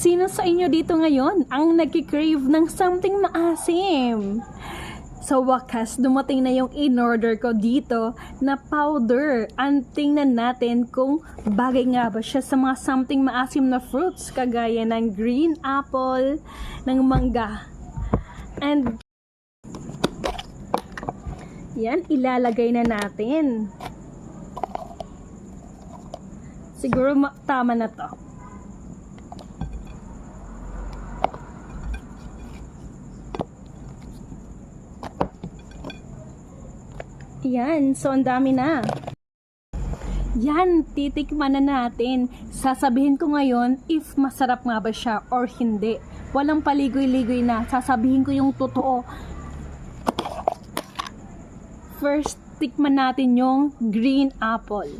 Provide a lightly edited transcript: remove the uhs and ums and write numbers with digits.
Sino sa inyo dito ngayon ang nagki-crave ng something maasim? Sa wakas, dumating na yung in-order ko dito na powder. Tingnan natin kung bagay nga ba siya sa mga something maasim na fruits kagaya ng green apple, ng mangga. And yan, ilalagay na natin. Siguro tama na to. Yan, so ang dami na. Yan, titikman na natin. Sasabihin ko ngayon if masarap nga ba siya or hindi. Walang paligoy-ligoy na. Sasabihin ko yung totoo. First, tikman natin yung green apple.